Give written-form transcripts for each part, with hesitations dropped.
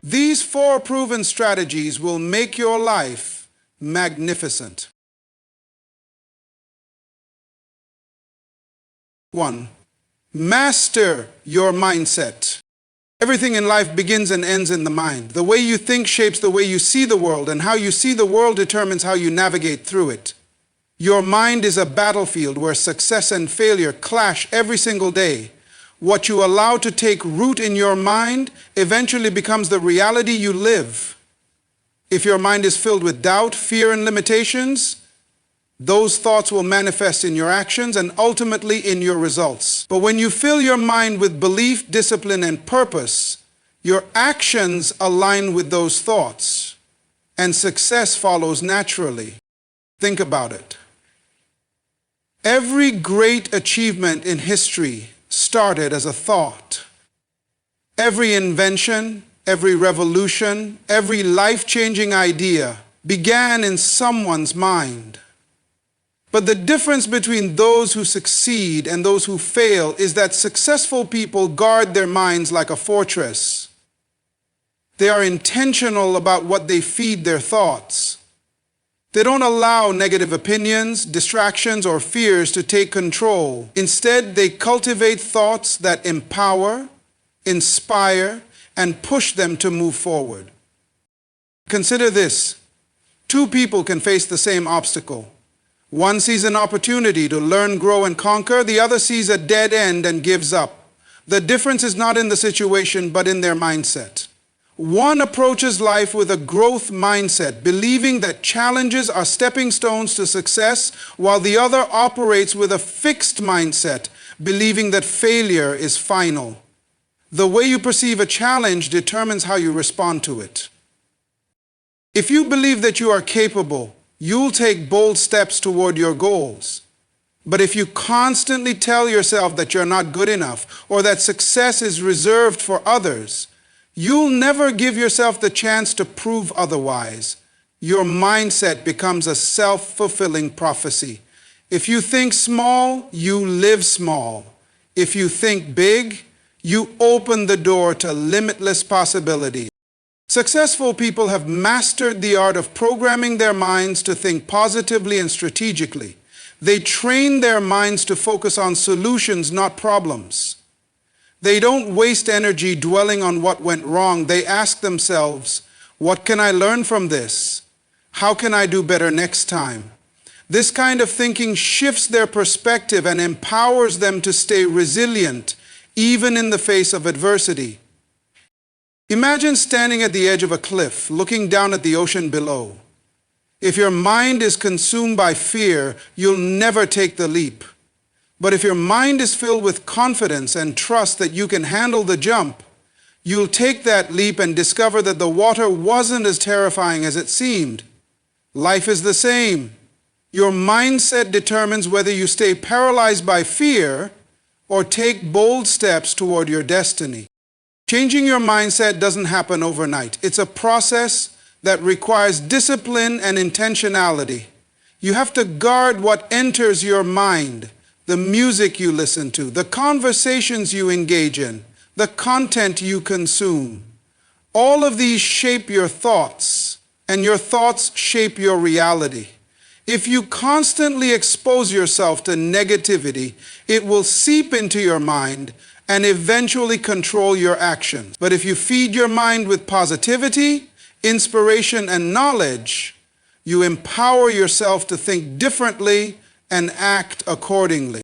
These 4 proven strategies will make your life magnificent. 1. Master your mindset. Everything in life begins and ends in the mind. The way you think shapes the way you see the world, and how you see the world determines how you navigate through it. Your mind is a battlefield where success and failure clash every single day. What you allow to take root in your mind eventually becomes the reality you live. If your mind is filled with doubt, fear, and limitations, those thoughts will manifest in your actions and ultimately in your results. But when you fill your mind with belief, discipline, and purpose, your actions align with those thoughts, and success follows naturally. Think about it. Every great achievement in history started as a thought. Every invention, every revolution, every life-changing idea began in someone's mind. But the difference between those who succeed and those who fail is that successful people guard their minds like a fortress. They are intentional about what they feed their thoughts. They don't allow negative opinions, distractions, or fears to take control. Instead, they cultivate thoughts that empower, inspire, and push them to move forward. Consider this. 2 people can face the same obstacle. One sees an opportunity to learn, grow, and conquer. The other sees a dead end and gives up. The difference is not in the situation, but in their mindset. One approaches life with a growth mindset, believing that challenges are stepping stones to success, while the other operates with a fixed mindset, believing that failure is final. The way you perceive a challenge determines how you respond to it. If you believe that you are capable, you'll take bold steps toward your goals. But if you constantly tell yourself that you're not good enough or that success is reserved for others, you'll never give yourself the chance to prove otherwise. Your mindset becomes a self-fulfilling prophecy. If you think small, you live small. If you think big, you open the door to limitless possibilities. Successful people have mastered the art of programming their minds to think positively and strategically. They train their minds to focus on solutions, not problems. They don't waste energy dwelling on what went wrong. They ask themselves, what can I learn from this? How can I do better next time? This kind of thinking shifts their perspective and empowers them to stay resilient, even in the face of adversity. Imagine standing at the edge of a cliff, looking down at the ocean below. If your mind is consumed by fear, you'll never take the leap. But if your mind is filled with confidence and trust that you can handle the jump, you'll take that leap and discover that the water wasn't as terrifying as it seemed. Life is the same. Your mindset determines whether you stay paralyzed by fear or take bold steps toward your destiny. Changing your mindset doesn't happen overnight. It's a process that requires discipline and intentionality. You have to guard what enters your mind, the music you listen to, the conversations you engage in, the content you consume. All of these shape your thoughts, and your thoughts shape your reality. If you constantly expose yourself to negativity, it will seep into your mind and eventually control your actions. But if you feed your mind with positivity, inspiration, and knowledge, you empower yourself to think differently and act accordingly.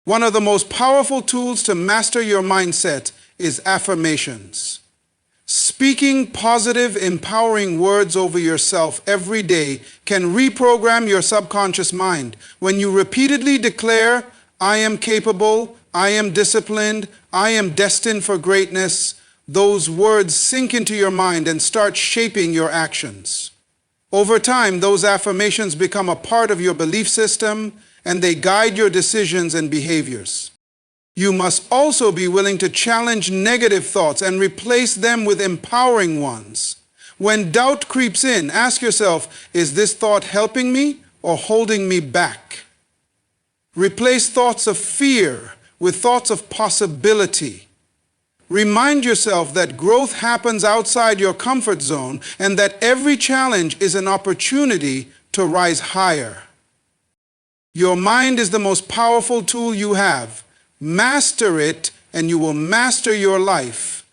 One of the most powerful tools to master your mindset is affirmations. Speaking positive, empowering words over yourself every day can reprogram your subconscious mind. When you repeatedly declare, I am capable, I am disciplined, I am destined for greatness, those words sink into your mind and start shaping your actions. Over time, those affirmations become a part of your belief system, and they guide your decisions and behaviors. You must also be willing to challenge negative thoughts and replace them with empowering ones. When doubt creeps in, ask yourself, is this thought helping me or holding me back? Replace thoughts of fear with thoughts of possibility. Remind yourself that growth happens outside your comfort zone and that every challenge is an opportunity to rise higher. Your mind is the most powerful tool you have. Master it, and you will master your life.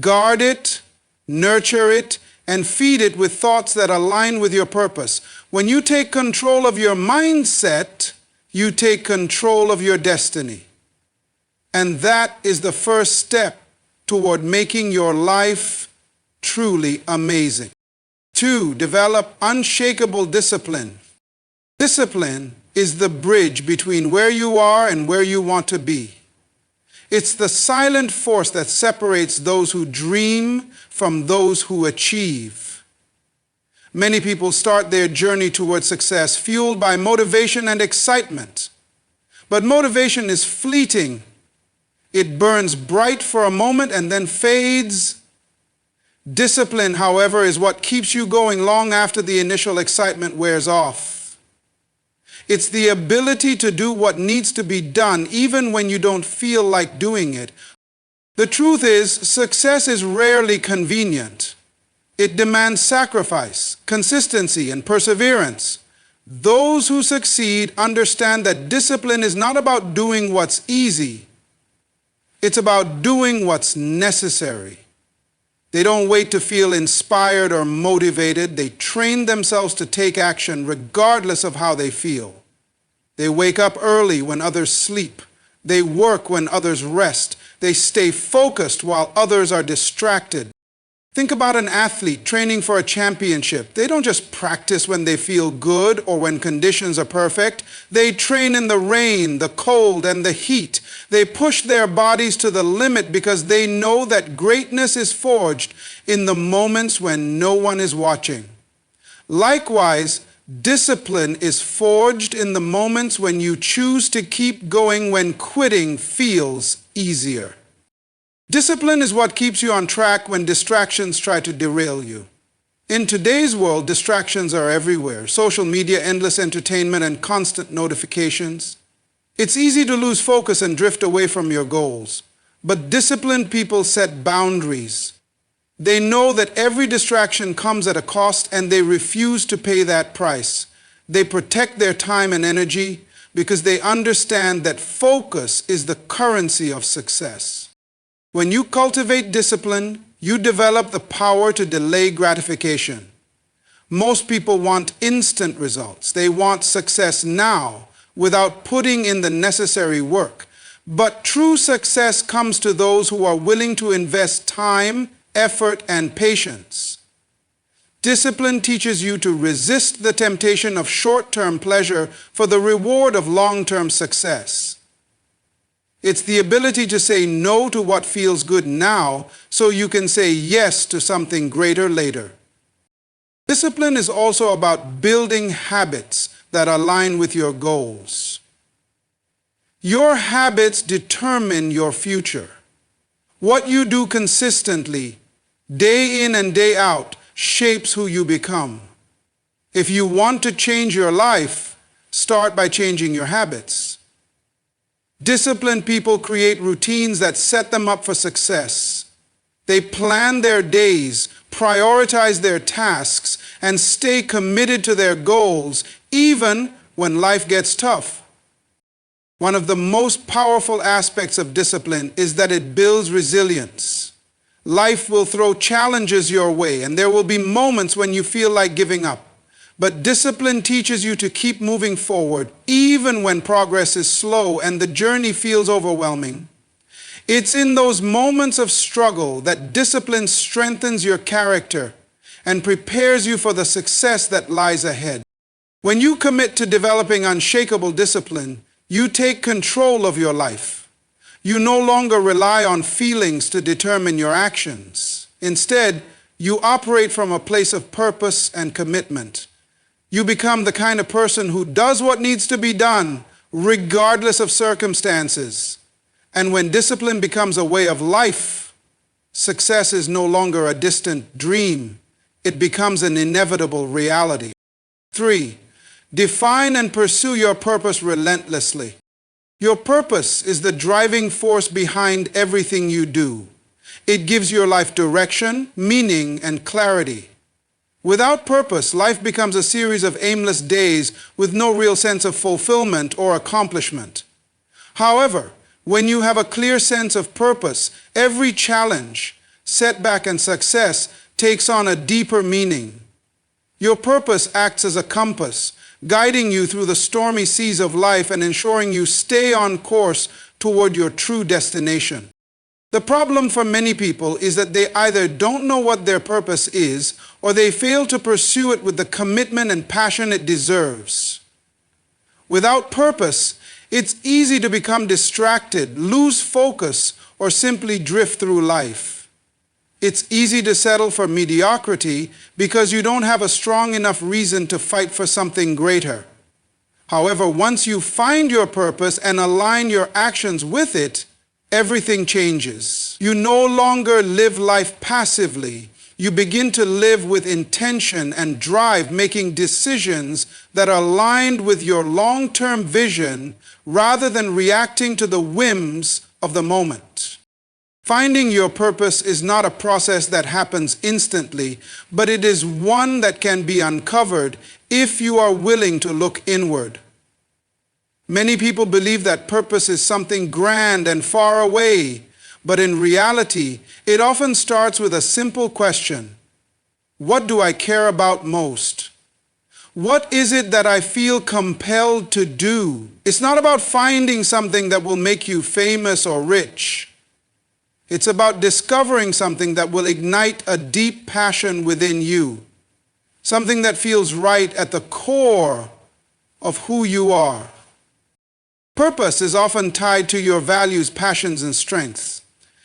Guard it, nurture it, and feed it with thoughts that align with your purpose. When you take control of your mindset, you take control of your destiny. And that is the first step toward making your life truly amazing. 2, develop unshakable discipline. Discipline is the bridge between where you are and where you want to be. It's the silent force that separates those who dream from those who achieve. Many people start their journey toward success fueled by motivation and excitement. But motivation is fleeting. It burns bright for a moment and then fades. Discipline, however, is what keeps you going long after the initial excitement wears off. It's the ability to do what needs to be done even when you don't feel like doing it. The truth is, success is rarely convenient. It demands sacrifice, consistency, and perseverance. Those who succeed understand that discipline is not about doing what's easy. It's about doing what's necessary. They don't wait to feel inspired or motivated. They train themselves to take action regardless of how they feel. They wake up early when others sleep. They work when others rest. They stay focused while others are distracted. Think about an athlete training for a championship. They don't just practice when they feel good or when conditions are perfect. They train in the rain, the cold, and the heat. They push their bodies to the limit because they know that greatness is forged in the moments when no one is watching. Likewise, discipline is forged in the moments when you choose to keep going when quitting feels easier. Discipline is what keeps you on track when distractions try to derail you. In today's world, distractions are everywhere. Social media, endless entertainment, and constant notifications. It's easy to lose focus and drift away from your goals. But disciplined people set boundaries. They know that every distraction comes at a cost and they refuse to pay that price. They protect their time and energy because they understand that focus is the currency of success. When you cultivate discipline, you develop the power to delay gratification. Most people want instant results. They want success now without putting in the necessary work. But true success comes to those who are willing to invest time, effort, and patience. Discipline teaches you to resist the temptation of short-term pleasure for the reward of long-term success. It's the ability to say no to what feels good now so you can say yes to something greater later. Discipline is also about building habits that align with your goals. Your habits determine your future. What you do consistently, day in and day out, shapes who you become. If you want to change your life, start by changing your habits. Disciplined people create routines that set them up for success. They plan their days, prioritize their tasks, and stay committed to their goals even when life gets tough. One of the most powerful aspects of discipline is that it builds resilience. Life will throw challenges your way, and there will be moments when you feel like giving up. But discipline teaches you to keep moving forward, even when progress is slow and the journey feels overwhelming. It's in those moments of struggle that discipline strengthens your character and prepares you for the success that lies ahead. When you commit to developing unshakable discipline, you take control of your life. You no longer rely on feelings to determine your actions. Instead, you operate from a place of purpose and commitment. You become the kind of person who does what needs to be done, regardless of circumstances. And when discipline becomes a way of life, success is no longer a distant dream. It becomes an inevitable reality. 3, define and pursue your purpose relentlessly. Your purpose is the driving force behind everything you do. It gives your life direction, meaning, and clarity. Without purpose, life becomes a series of aimless days with no real sense of fulfillment or accomplishment. However, when you have a clear sense of purpose, every challenge, setback, and success takes on a deeper meaning. Your purpose acts as a compass, guiding you through the stormy seas of life and ensuring you stay on course toward your true destination. The problem for many people is that they either don't know what their purpose is, or they fail to pursue it with the commitment and passion it deserves. Without purpose, it's easy to become distracted, lose focus, or simply drift through life. It's easy to settle for mediocrity because you don't have a strong enough reason to fight for something greater. However, once you find your purpose and align your actions with it, everything changes. You no longer live life passively. You begin to live with intention and drive, making decisions that are aligned with your long-term vision rather than reacting to the whims of the moment. Finding your purpose is not a process that happens instantly, but it is one that can be uncovered if you are willing to look inward. Many people believe that purpose is something grand and far away, but in reality, it often starts with a simple question: what do I care about most? What is it that I feel compelled to do? It's not about finding something that will make you famous or rich. It's about discovering something that will ignite a deep passion within you, something that feels right at the core of who you are. Purpose is often tied to your values, passions, and strengths.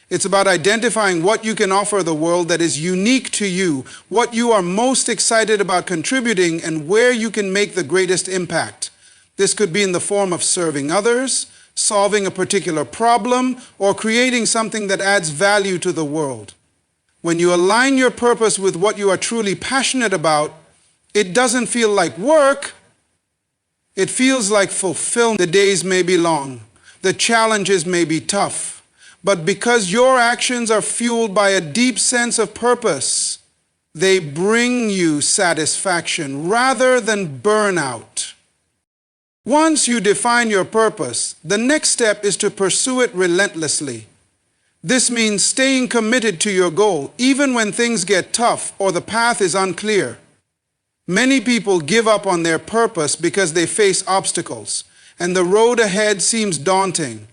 It's about identifying what you can offer the world that is unique to you, what you are most excited about contributing, and where you can make the greatest impact. This could be in the form of serving others, solving a particular problem, or creating something that adds value to the world. When you align your purpose with what you are truly passionate about, it doesn't feel like work. It feels like fulfillment. The days may be long, the challenges may be tough, but because your actions are fueled by a deep sense of purpose, they bring you satisfaction rather than burnout. Once you define your purpose, the next step is to pursue it relentlessly. This means staying committed to your goal, even when things get tough or the path is unclear. Many people give up on their purpose because they face obstacles, and the road ahead seems daunting.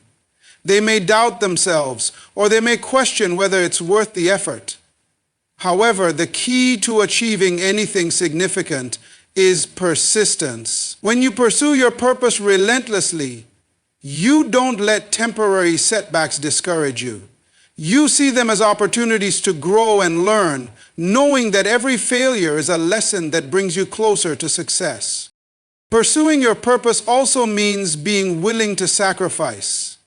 They may doubt themselves, or they may question whether it's worth the effort. However, the key to achieving anything significant is persistence. When you pursue your purpose relentlessly, you don't let temporary setbacks discourage you. You see them as opportunities to grow and learn, knowing that every failure is a lesson that brings you closer to success. Pursuing your purpose also means being willing to sacrifice.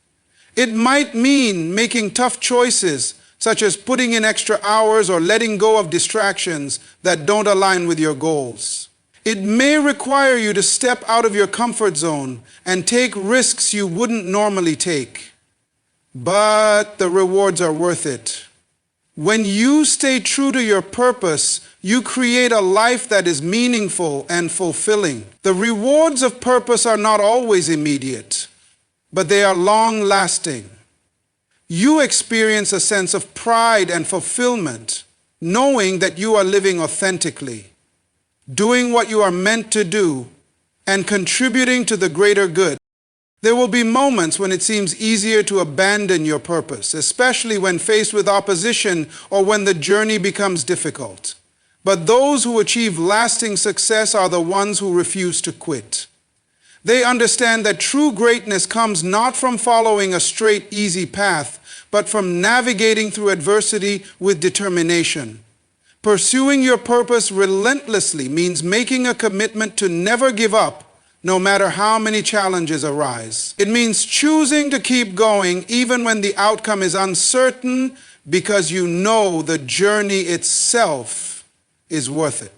It might mean making tough choices, such as putting in extra hours or letting go of distractions that don't align with your goals. It may require you to step out of your comfort zone and take risks you wouldn't normally take. But the rewards are worth it. When you stay true to your purpose, you create a life that is meaningful and fulfilling. The rewards of purpose are not always immediate, but they are long-lasting. You experience a sense of pride and fulfillment, knowing that you are living authentically, doing what you are meant to do, and contributing to the greater good. There will be moments when it seems easier to abandon your purpose, especially when faced with opposition or when the journey becomes difficult. But those who achieve lasting success are the ones who refuse to quit. They understand that true greatness comes not from following a straight, easy path, but from navigating through adversity with determination. Pursuing your purpose relentlessly means making a commitment to never give up, no matter how many challenges arise. It means choosing to keep going even when the outcome is uncertain, because you know the journey itself is worth it.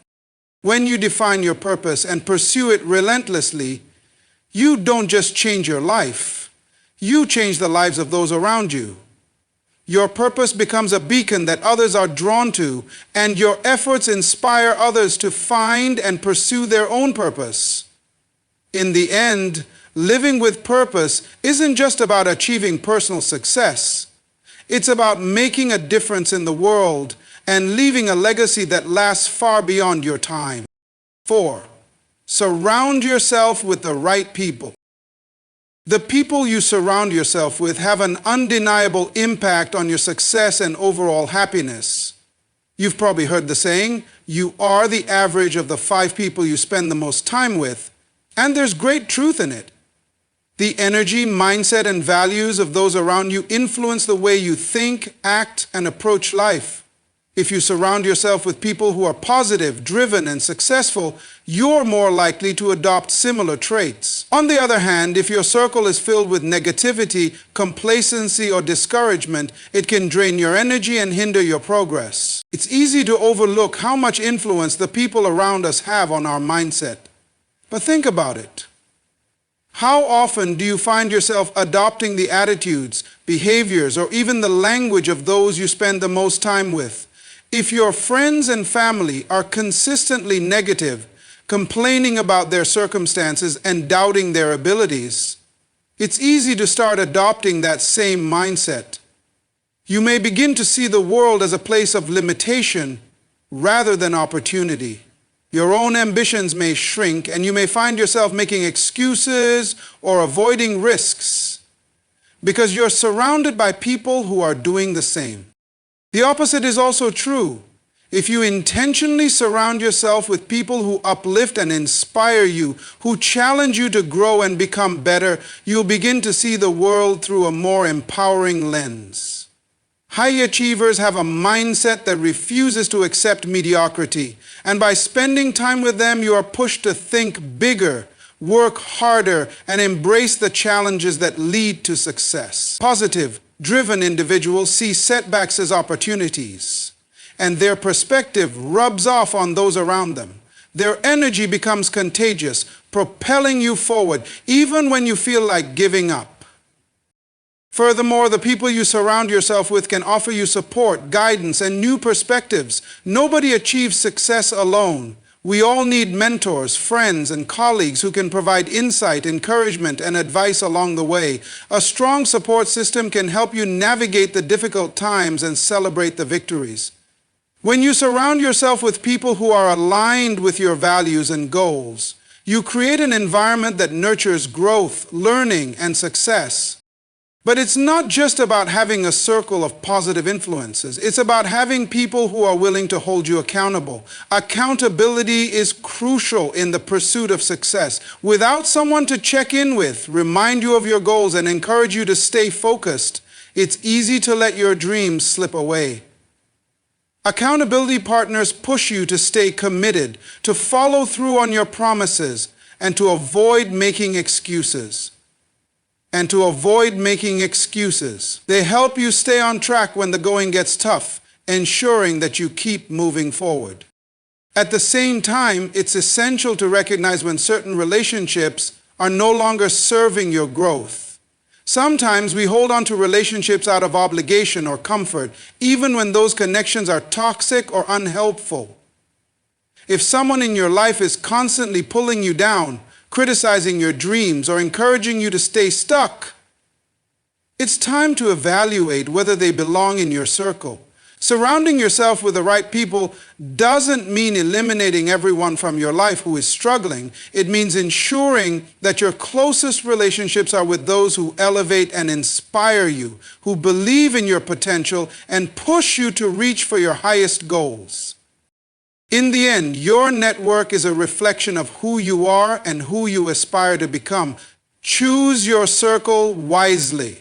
When you define your purpose and pursue it relentlessly, you don't just change your life, you change the lives of those around you. Your purpose becomes a beacon that others are drawn to, and your efforts inspire others to find and pursue their own purpose. In the end, living with purpose isn't just about achieving personal success. It's about making a difference in the world and leaving a legacy that lasts far beyond your time. 4. Surround yourself with the right people. The people you surround yourself with have an undeniable impact on your success and overall happiness. You've probably heard the saying, you are the average of the 5 people you spend the most time with, and there's great truth in it. The energy, mindset, and values of those around you influence the way you think, act, and approach life. If you surround yourself with people who are positive, driven, and successful, you're more likely to adopt similar traits. On the other hand, if your circle is filled with negativity, complacency, or discouragement, it can drain your energy and hinder your progress. It's easy to overlook how much influence the people around us have on our mindset. But think about it. How often do you find yourself adopting the attitudes, behaviors, or even the language of those you spend the most time with? If your friends and family are consistently negative, complaining about their circumstances and doubting their abilities, it's easy to start adopting that same mindset. You may begin to see the world as a place of limitation rather than opportunity. Your own ambitions may shrink, and you may find yourself making excuses or avoiding risks because you're surrounded by people who are doing the same. The opposite is also true. If you intentionally surround yourself with people who uplift and inspire you, who challenge you to grow and become better, you'll begin to see the world through a more empowering lens. High achievers have a mindset that refuses to accept mediocrity, and by spending time with them, you are pushed to think bigger, work harder, and embrace the challenges that lead to success. Positive, driven individuals see setbacks as opportunities, and their perspective rubs off on those around them. Their energy becomes contagious, propelling you forward, even when you feel like giving up. Furthermore, the people you surround yourself with can offer you support, guidance, and new perspectives. Nobody achieves success alone. We all need mentors, friends, and colleagues who can provide insight, encouragement, and advice along the way. A strong support system can help you navigate the difficult times and celebrate the victories. When you surround yourself with people who are aligned with your values and goals, you create an environment that nurtures growth, learning, and success. But it's not just about having a circle of positive influences. It's about having people who are willing to hold you accountable. Accountability is crucial in the pursuit of success. Without someone to check in with, remind you of your goals, and encourage you to stay focused, it's easy to let your dreams slip away. Accountability partners push you to stay committed, to follow through on your promises, and to avoid making excuses. They help you stay on track when the going gets tough, ensuring that you keep moving forward. At the same time, it's essential to recognize when certain relationships are no longer serving your growth. Sometimes we hold on to relationships out of obligation or comfort, even when those connections are toxic or unhelpful. If someone in your life is constantly pulling you down, criticizing your dreams, or encouraging you to stay stuck, it's time to evaluate whether they belong in your circle. Surrounding yourself with the right people doesn't mean eliminating everyone from your life who is struggling. It means ensuring that your closest relationships are with those who elevate and inspire you, who believe in your potential and push you to reach for your highest goals. In the end, your network is a reflection of who you are and who you aspire to become. Choose your circle wisely.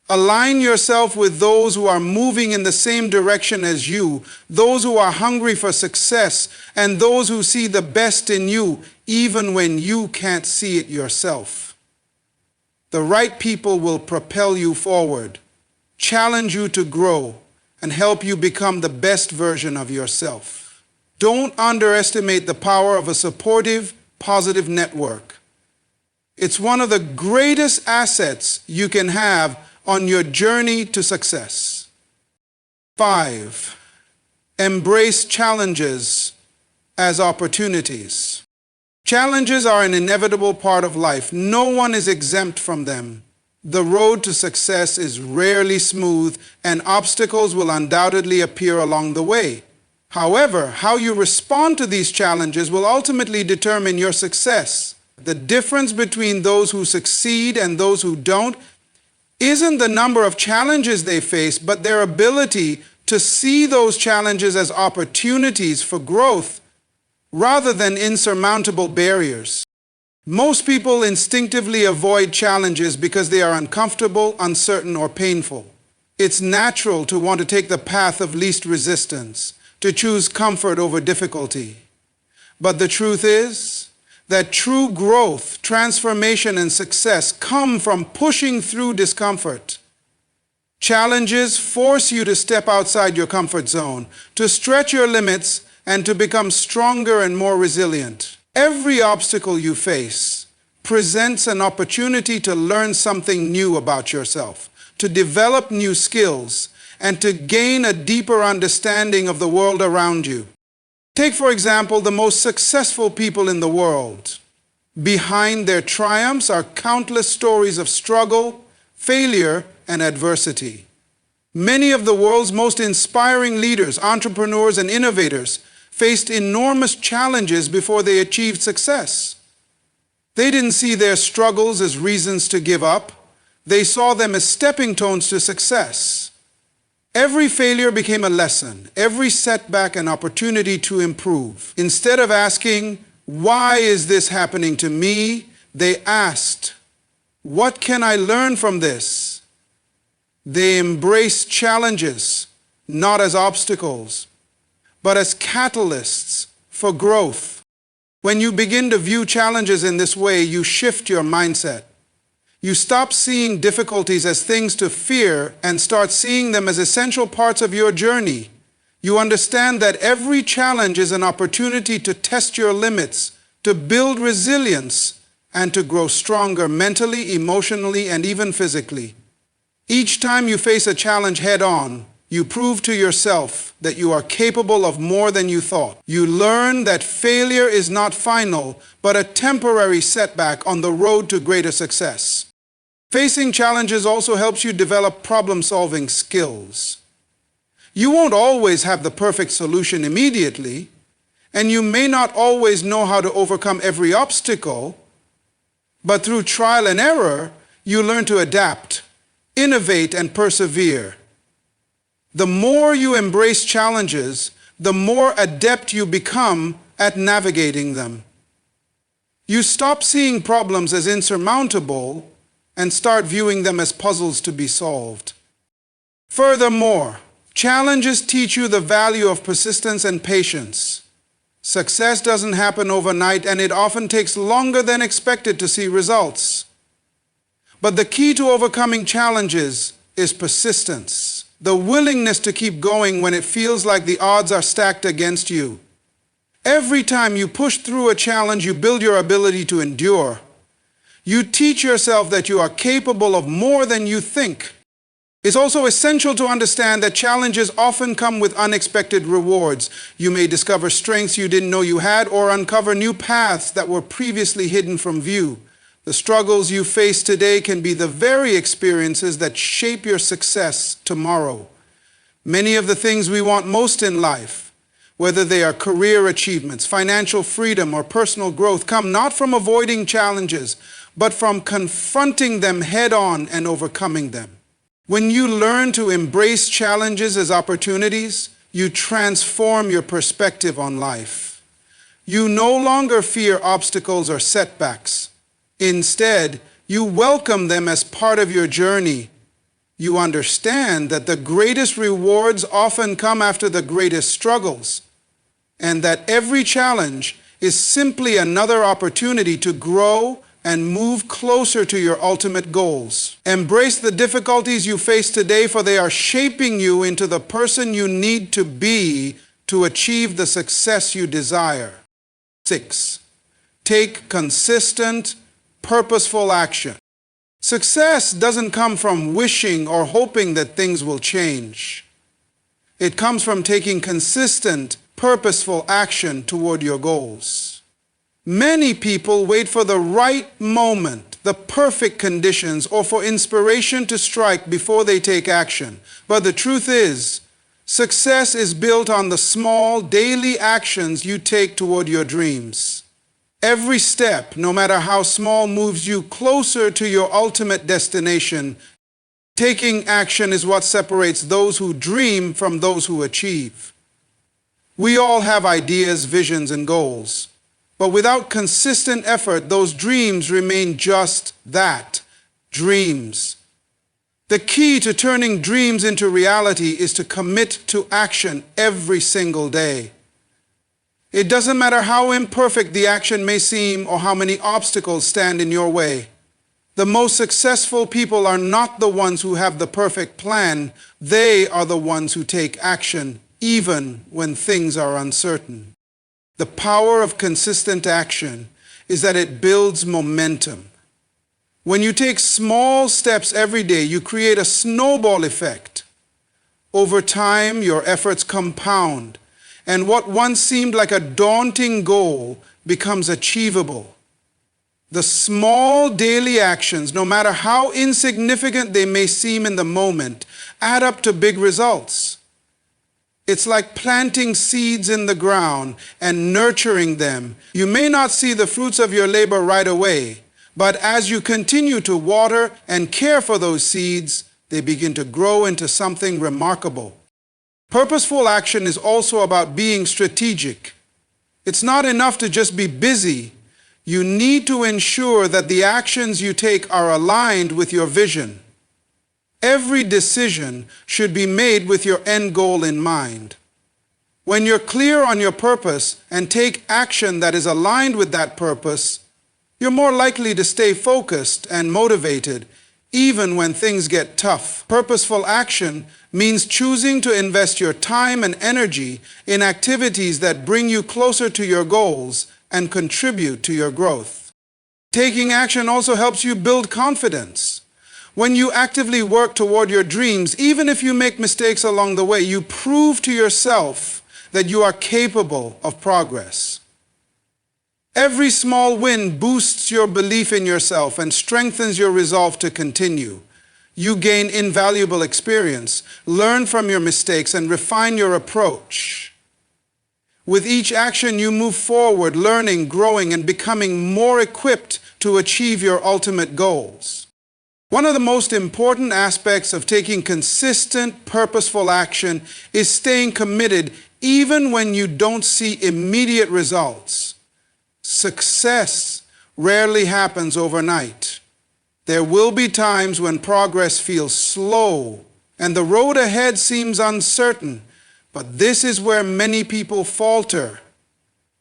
Align yourself with those who are moving in the same direction as you, those who are hungry for success, and those who see the best in you, even when you can't see it yourself. The right people will propel you forward, challenge you to grow, and help you become the best version of yourself. Don't underestimate the power of a supportive, positive network. It's one of the greatest assets you can have on your journey to success. 5. Embrace challenges as opportunities. Challenges are an inevitable part of life. No one is exempt from them. The road to success is rarely smooth, and obstacles will undoubtedly appear along the way. However, how you respond to these challenges will ultimately determine your success. The difference between those who succeed and those who don't isn't the number of challenges they face, but their ability to see those challenges as opportunities for growth rather than insurmountable barriers. Most people instinctively avoid challenges because they are uncomfortable, uncertain, or painful. It's natural to want to take the path of least resistance, to choose comfort over difficulty. But the truth is that true growth, transformation, and success come from pushing through discomfort. Challenges force you to step outside your comfort zone, to stretch your limits, and to become stronger and more resilient. Every obstacle you face presents an opportunity to learn something new about yourself, to develop new skills, and to gain a deeper understanding of the world around you. Take, for example, the most successful people in the world. Behind their triumphs are countless stories of struggle, failure, and adversity. Many of the world's most inspiring leaders, entrepreneurs, and innovators faced enormous challenges before they achieved success. They didn't see their struggles as reasons to give up. They saw them as stepping stones to success. Every failure became a lesson, every setback an opportunity to improve. Instead of asking, "Why is this happening to me?" they asked, "What can I learn from this?" They embraced challenges, not as obstacles, but as catalysts for growth. When you begin to view challenges in this way, you shift your mindset. You stop seeing difficulties as things to fear and start seeing them as essential parts of your journey. You understand that every challenge is an opportunity to test your limits, to build resilience, and to grow stronger mentally, emotionally, and even physically. Each time you face a challenge head-on, you prove to yourself that you are capable of more than you thought. You learn that failure is not final, but a temporary setback on the road to greater success. Facing challenges also helps you develop problem-solving skills. You won't always have the perfect solution immediately, and you may not always know how to overcome every obstacle, but through trial and error, you learn to adapt, innovate, and persevere. The more you embrace challenges, the more adept you become at navigating them. You stop seeing problems as insurmountable and start viewing them as puzzles to be solved. Furthermore, challenges teach you the value of persistence and patience. Success doesn't happen overnight, and it often takes longer than expected to see results. But the key to overcoming challenges is persistence, the willingness to keep going when it feels like the odds are stacked against you. Every time you push through a challenge, you build your ability to endure. You teach yourself that you are capable of more than you think. It's also essential to understand that challenges often come with unexpected rewards. You may discover strengths you didn't know you had or uncover new paths that were previously hidden from view. The struggles you face today can be the very experiences that shape your success tomorrow. Many of the things we want most in life, whether they are career achievements, financial freedom, or personal growth, come not from avoiding challenges, but from confronting them head-on and overcoming them. When you learn to embrace challenges as opportunities, you transform your perspective on life. You no longer fear obstacles or setbacks. Instead, you welcome them as part of your journey. You understand that the greatest rewards often come after the greatest struggles, and that every challenge is simply another opportunity to grow and move closer to your ultimate goals. Embrace the difficulties you face today, for they are shaping you into the person you need to be to achieve the success you desire. 6. Take consistent, purposeful action. Success doesn't come from wishing or hoping that things will change. It comes from taking consistent, purposeful action toward your goals. Many people wait for the right moment, the perfect conditions, or for inspiration to strike before they take action. But the truth is, success is built on the small, daily actions you take toward your dreams. Every step, no matter how small, moves you closer to your ultimate destination. Taking action is what separates those who dream from those who achieve. We all have ideas, visions, and goals. But without consistent effort, those dreams remain just that, dreams. The key to turning dreams into reality is to commit to action every single day. It doesn't matter how imperfect the action may seem or how many obstacles stand in your way. The most successful people are not the ones who have the perfect plan. They are the ones who take action, even when things are uncertain. The power of consistent action is that it builds momentum. When you take small steps every day, you create a snowball effect. Over time, your efforts compound, and what once seemed like a daunting goal becomes achievable. The small daily actions, no matter how insignificant they may seem in the moment, add up to big results. It's like planting seeds in the ground and nurturing them. You may not see the fruits of your labor right away, but as you continue to water and care for those seeds, they begin to grow into something remarkable. Purposeful action is also about being strategic. It's not enough to just be busy. You need to ensure that the actions you take are aligned with your vision. Every decision should be made with your end goal in mind. When you're clear on your purpose and take action that is aligned with that purpose, you're more likely to stay focused and motivated, even when things get tough. Purposeful action means choosing to invest your time and energy in activities that bring you closer to your goals and contribute to your growth. Taking action also helps you build confidence. When you actively work toward your dreams, even if you make mistakes along the way, you prove to yourself that you are capable of progress. Every small win boosts your belief in yourself and strengthens your resolve to continue. You gain invaluable experience, learn from your mistakes, and refine your approach. With each action, you move forward, learning, growing, and becoming more equipped to achieve your ultimate goals. One of the most important aspects of taking consistent, purposeful action is staying committed even when you don't see immediate results. Success rarely happens overnight. There will be times when progress feels slow and the road ahead seems uncertain, but this is where many people falter.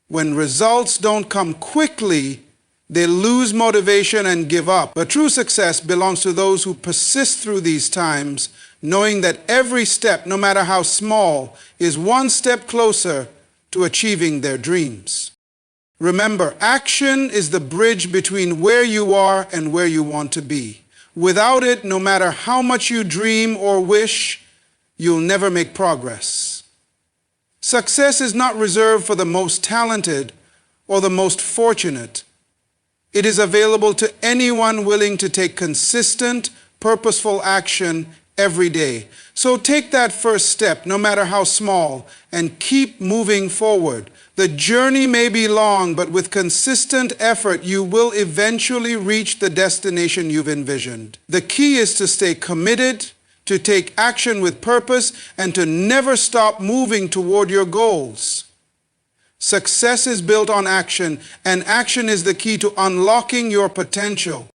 When results don't come quickly, they lose motivation and give up. But true success belongs to those who persist through these times, knowing that every step, no matter how small, is one step closer to achieving their dreams. Remember, action is the bridge between where you are and where you want to be. Without it, no matter how much you dream or wish, you'll never make progress. Success is not reserved for the most talented or the most fortunate. It is available to anyone willing to take consistent, purposeful action every day. So take that first step, no matter how small, and keep moving forward. The journey may be long, but with consistent effort, you will eventually reach the destination you've envisioned. The key is to stay committed, to take action with purpose, and to never stop moving toward your goals. Success is built on action, and action is the key to unlocking your potential.